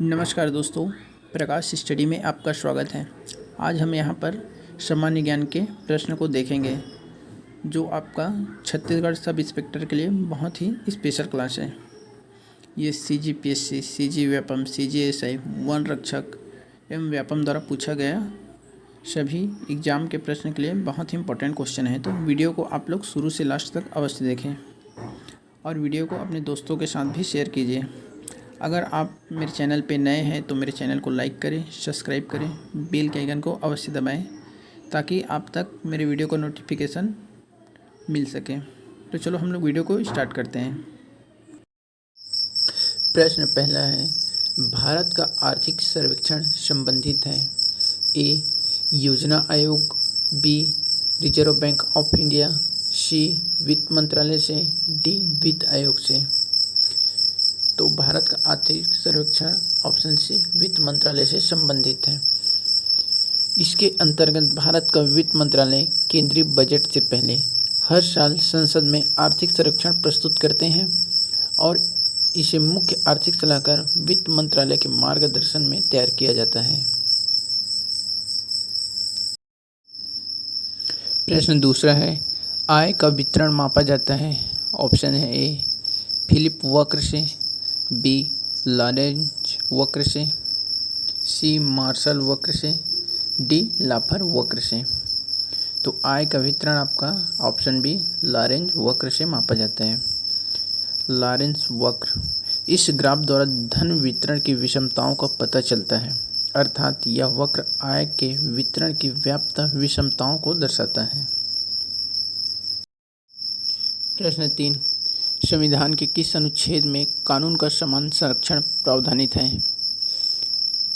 नमस्कार दोस्तों, प्रकाश स्टडी में आपका स्वागत है। आज हम यहाँ पर सामान्य ज्ञान के प्रश्न को देखेंगे जो आपका छत्तीसगढ़ सब इंस्पेक्टर के लिए बहुत ही स्पेशल क्लास है। ये CGPSC, CG Vyapam, CGSI, one रक्षक एवं व्यापम द्वारा पूछा गया सभी एग्ज़ाम के प्रश्न के लिए बहुत ही इंपॉर्टेंट क्वेश्चन है। तो वीडियो को आप लोग शुरू से लास्ट तक अवश्य देखें और वीडियो को अपने दोस्तों के साथ भी शेयर कीजिए। अगर आप मेरे चैनल पे नए हैं तो मेरे चैनल को लाइक करें, सब्सक्राइब करें, बेल के आइकन को अवश्य दबाएं ताकि आप तक मेरे वीडियो का नोटिफिकेशन मिल सके। तो चलो हम लोग वीडियो को स्टार्ट करते हैं। प्रश्न पहला है, भारत का आर्थिक सर्वेक्षण संबंधित है। ए, योजना आयोग, B, Reserve Bank of India, C, वित्त मंत्रालय से, डी, वित्त आयोग से। तो भारत का आर्थिक सर्वेक्षण ऑप्शन सी वित्त मंत्रालय से संबंधित है। इसके अंतर्गत भारत का वित्त मंत्रालय केंद्रीय बजट से पहले हर साल संसद में आर्थिक सर्वेक्षण प्रस्तुत करते हैं और इसे मुख्य आर्थिक सलाहकार वित्त मंत्रालय के मार्गदर्शन में तैयार किया जाता है। प्रश्न दूसरा है, आय का वितरण मापा जाता है। ऑप्शन है ए, फिलिप वक्र से, बी, लॉरेंज वक्र से, सी, मार्शल वक्र से, डी, लाफर वक्र से। तो आय का वितरण आपका ऑप्शन बी लॉरेंज वक्र से मापा जाता है। लॉरेंज वक्र, इस ग्राफ द्वारा धन वितरण की विषमताओं का पता चलता है, अर्थात यह वक्र आय के वितरण की व्याप्त विषमताओं को दर्शाता है। प्रश्न 3, संविधान के किस अनुच्छेद में कानून का समान संरक्षण प्रावधानित है।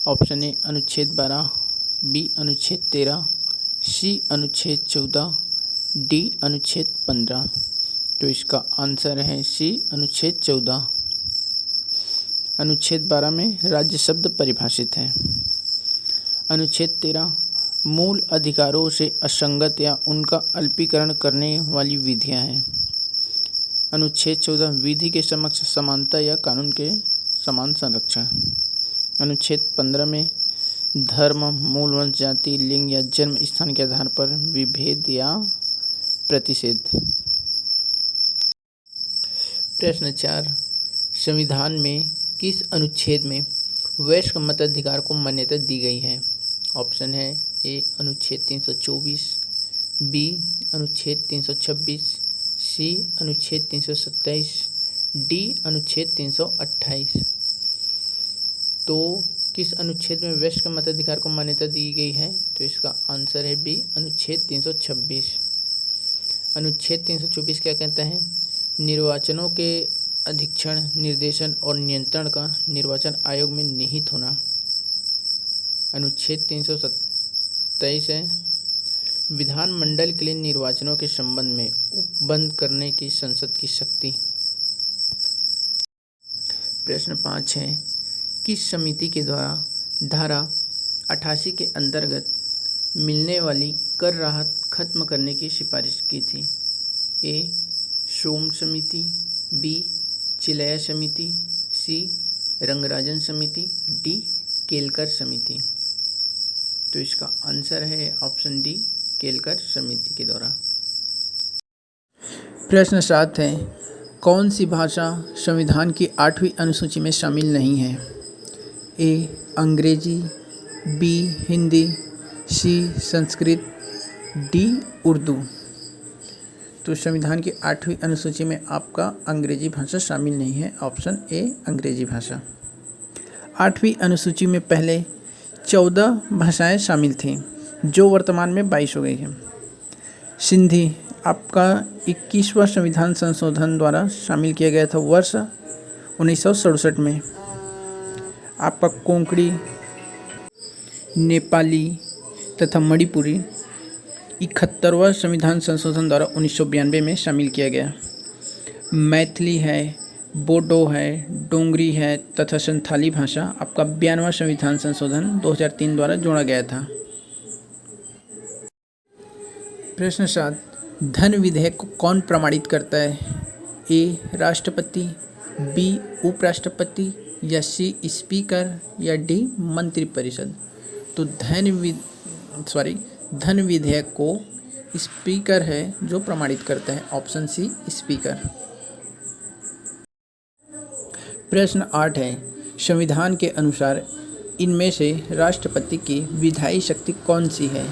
ऑप्शन ए अनुच्छेद 12, बी अनुच्छेद 13, सी अनुच्छेद 14, डी अनुच्छेद 15। तो इसका आंसर है सी अनुच्छेद 14। अनुच्छेद 12 में राज्य शब्द परिभाषित है। अनुच्छेद 13 मूल अधिकारों से असंगत या उनका अल्पीकरण करने वाली विधियां हैं। अनुच्छेद 14 विधि के समक्ष समानता या कानून के समान संरक्षण। अनुच्छेद 15 में धर्म, मूल वंश, जाति, लिंग या जन्म स्थान के आधार पर विभेद या प्रतिषेध। प्रश्न 4, संविधान में किस अनुच्छेद में वयस्क मताधिकार को मान्यता दी गई है। ऑप्शन है ए अनुच्छेद 324, बी अनुच्छेद 326, सी अनुच्छेद 327, डी अनुच्छेद 328। तो किस अनुच्छेद में वयस्क मताधिकार को मान्यता दी गई है। तो इसका आंसर है बी अनुच्छेद 326। अनुच्छेद 324 क्या कहता है, निर्वाचनों के अधीक्षण, निर्देशन और नियंत्रण का निर्वाचन आयोग में निहित होना। अनुच्छेद 327 है, विधानमंडल के लिए निर्वाचनों के संबंध में उपबंध करने की संसद की शक्ति। प्रश्न 5 है, किस समिति के द्वारा धारा 88 के अंतर्गत मिलने वाली कर राहत खत्म करने की सिफारिश की थी। ए, सोम समिति, बी, चिलया समिति, सी, रंगराजन समिति, डी, केलकर समिति। तो इसका आंसर है ऑप्शन डी केलकर समिति के द्वारा। प्रश्न 7 है, कौन सी भाषा संविधान की 8वीं अनुसूची में शामिल नहीं है। ए, अंग्रेजी, बी, हिंदी, सी, संस्कृत, डी, उर्दू। तो संविधान की 8वीं अनुसूची में आपका अंग्रेजी भाषा शामिल नहीं है। ऑप्शन ए अंग्रेजी भाषा। 8वीं अनुसूची में पहले 14 भाषाएं शामिल थीं जो वर्तमान में 22 हो गई हैं। सिंधी आपका 21वां संविधान संशोधन द्वारा शामिल किया गया था वर्ष 1967 में। आपका कोंकणी, नेपाली तथा मणिपुरी 71वां संविधान संशोधन द्वारा 1992 में शामिल किया गया। मैथिली है, बोडो है, डोंगरी है तथा संथाली भाषा आपका 92वां संविधान संशोधन 2003 द्वारा जोड़ा गया था। प्रश्न 7, धन विधेयक को कौन प्रमाणित करता है। ए, राष्ट्रपति, बी, उपराष्ट्रपति, या सी स्पीकर या डी मंत्रिपरिषद। तो धन विधेयक को स्पीकर है जो प्रमाणित करता है, ऑप्शन सी स्पीकर। प्रश्न 8 है, संविधान के अनुसार इनमें से राष्ट्रपति की विधायी शक्ति कौन सी है?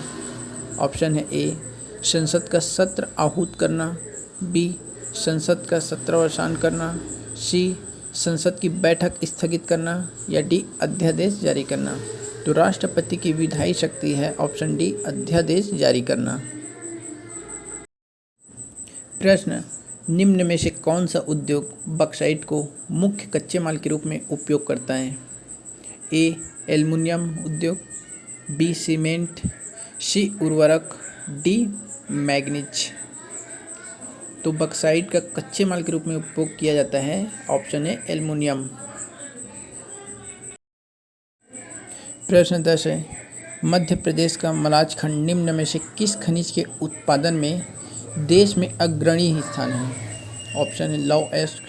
ऑप्शन है ए संसद का सत्र आहूत करना, बी संसद का सत्रावसान करना, सी संसद की बैठक स्थगित करना या डी अध्यादेश जारी करना। तो राष्ट्रपति की विधायी शक्ति है ऑप्शन डी अध्यादेश जारी करना। प्रश्न, निम्न में से कौन सा उद्योग बॉक्साइट को मुख्य कच्चे माल के रूप में उपयोग करता है? ए एल्युमिनियम उद्योग, बी सीमेंट, सी उर्वरक, डी मैग्नीज। तो बॉक्साइट का कच्चे माल के रूप में उपयोग किया जाता है, ऑप्शन है एल्युमिनियम। प्रश्न 10 है, मध्य प्रदेश का मलाज खंड निम्न में से किस खनिज के उत्पादन में देश में अग्रणी स्थान है? ऑप्शन है लौह अयस्क,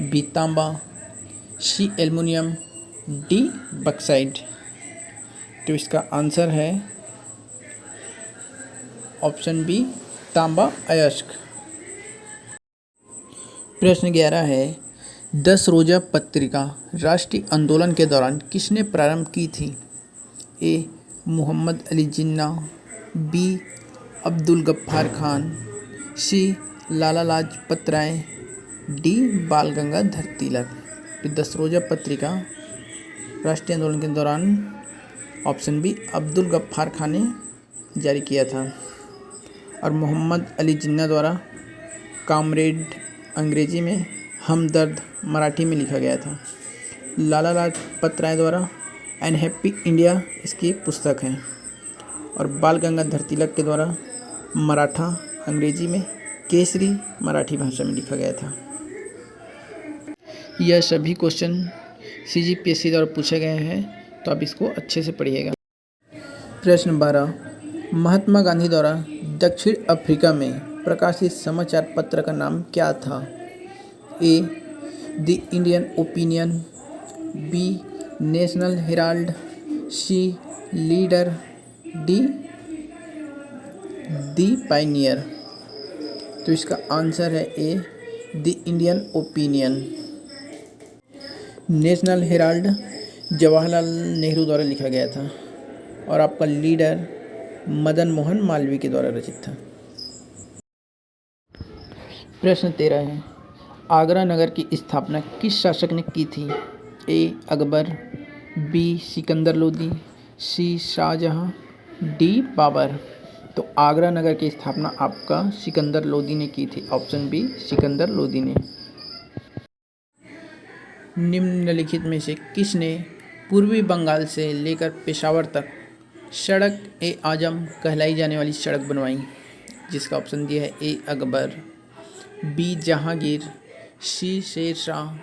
बी तांबा, सी एल्युमिनियम, डी बॉक्साइट। तो इसका आंसर है ऑप्शन बी तांबा अयस्क। प्रश्न 11 है, 10 रोज़ा पत्रिका राष्ट्रीय आंदोलन के दौरान किसने प्रारंभ की थी? ए मोहम्मद अली जिन्ना, बी अब्दुल गफ्फार खान, सी लाला लाजपत राय, डी बाल गंगाधर तिलक। तो 10 रोज़ा पत्रिका राष्ट्रीय आंदोलन के दौरान ऑप्शन बी अब्दुल गफ्फार खान ने जारी किया था और मोहम्मद अली जिन्ना द्वारा कामरेड अंग्रेजी में, हमदर्द मराठी में लिखा गया था। लाला लाजपत राय द्वारा अनहैप्पी इंडिया इसकी एक पुस्तक है और बाल गंगाधर तिलक के द्वारा मराठा अंग्रेजी में, केसरी मराठी भाषा में लिखा गया था। यह सभी क्वेश्चन CGPSC द्वारा पूछे गए हैं, तो आप इसको अच्छे से पढ़िएगा। प्रश्न 12, महात्मा गांधी द्वारा दक्षिण अफ्रीका में प्रकाशित समाचार पत्र का नाम क्या था? A the Indian Opinion, B National Herald, C Leader, D the Pioneer. तो इसका आंसर है A the Indian Opinion. National Herald Jawaharlal Nehru द्वारा लिखा गया था और आपका लीडर मदन मोहन मालवीय के द्वारा रचित था। प्रश्न 13 है, आगरा नगर की स्थापना किस शासक ने की थी? ए अकबर, बी सिकंदर लोदी, सी शाहजहां, डी बाबर। तो आगरा नगर की स्थापना आपका सिकंदर लोदी ने की थी, ऑप्शन बी सिकंदर लोदी ने। निम्नलिखित में से किसने पूर्वी बंगाल से लेकर पेशावर तक सड़क ए आजम कहलाई जाने वाली सड़क बनवाई? जिसका ऑप्शन दिया है ए अकबर, बी जहांगीर, सी शेरशाह,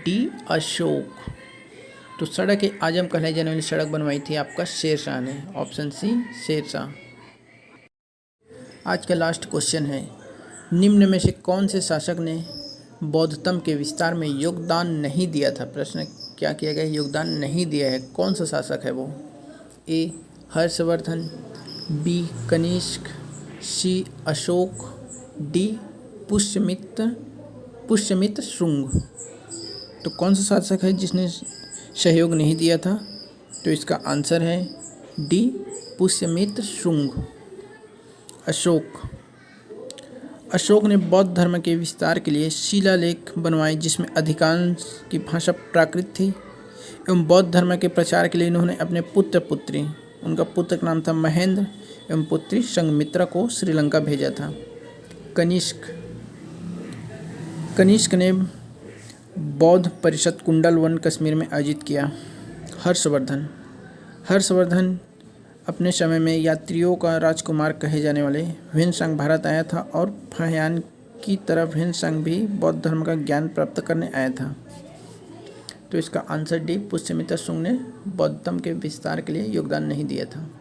डी अशोक। तो सड़क ए आजम कहलाई जाने वाली सड़क बनवाई थी आपका शेरशाह ने, ऑप्शन सी शेरशाह। आज का लास्ट क्वेश्चन है, निम्न में से कौन से शासक ने बौद्धतम के विस्तार में योगदान नहीं दिया था? प्रश्न क्या किया गया, योगदान नहीं दिया है, कौन सा शासक है वो? ए हर्षवर्धन, बी कनिष्क, सी अशोक, डी पुष्यमित्र शुंग। तो कौन सा शासक है जिसने सहयोग नहीं दिया था? तो इसका आंसर है डी पुष्यमित्र शुंग। अशोक ने बौद्ध धर्म के विस्तार के लिए शिलालेख बनवाए जिसमें अधिकांश की भाषा प्राकृत थी एवं बौद्ध धर्म के प्रचार के लिए इन्होंने अपने पुत्री, उनका पुत्र का नाम था महेंद्र एवं पुत्री संघमित्रा को श्रीलंका भेजा था। कनिष्क ने बौद्ध परिषद कुंडल वन कश्मीर में आयोजित किया। हर्षवर्धन अपने समय में यात्रियों का राजकुमार कहे जाने वाले ह्वेनसांग भारत आया था और फाहियान की तरह ह्वेनसांग भी बौद्ध धर्म का ज्ञान प्राप्त करने आया था। तो इसका आंसर डी पुष्यमित्र शुंग ने बौद्ध धर्म के विस्तार के लिए योगदान नहीं दिया था।